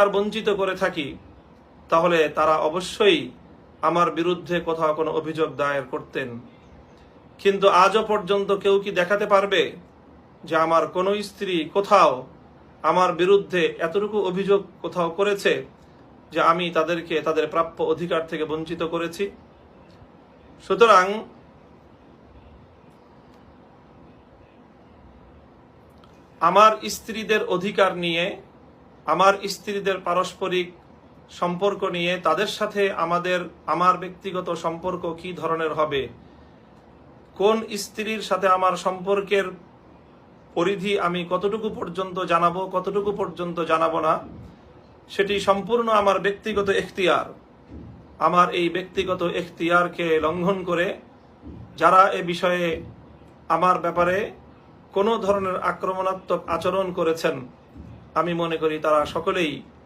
আর বঞ্চিত করে থাকি, তাহলে তারা অবশ্যই আমার বিরুদ্ধে কোথাও কোনো অভিযোগ দায়ের করতেন। কিন্তু আজও পর্যন্ত কেউ কি দেখাতে পারবে যে আমার কোনো স্ত্রী কোথাও আমার বিরুদ্ধে এতটুকু অভিযোগ কোথাও করেছে যে আমি তাদেরকে তাদের প্রাপ্য অধিকার থেকে বঞ্চিত করেছি? সুতরাং আমার স্ত্রীদের অধিকার নিয়ে, আমার স্ত্রীদের পারস্পরিক সম্পর্ক নিয়ে, তাদের সাথে আমার ব্যক্তিগত সম্পর্ক কি ধরনের হবে, কোন স্ত্রীর সাথে আমার সম্পর্কের পরিধি আমি কতটুকু পর্যন্ত জানাবো, কতটুকু পর্যন্ত জানাবো না, সেটি সম্পূর্ণ আমার ব্যক্তিগত এখতিয়ার। আমার এই ব্যক্তিগত এখতিয়ারকে লঙ্ঘন করে যারা এ বিষয়ে আমার ব্যাপারে কোনো ধরনের আক্রমণাত্মক আচরণ করেছেন, আমি মনে করি তারা সকলেই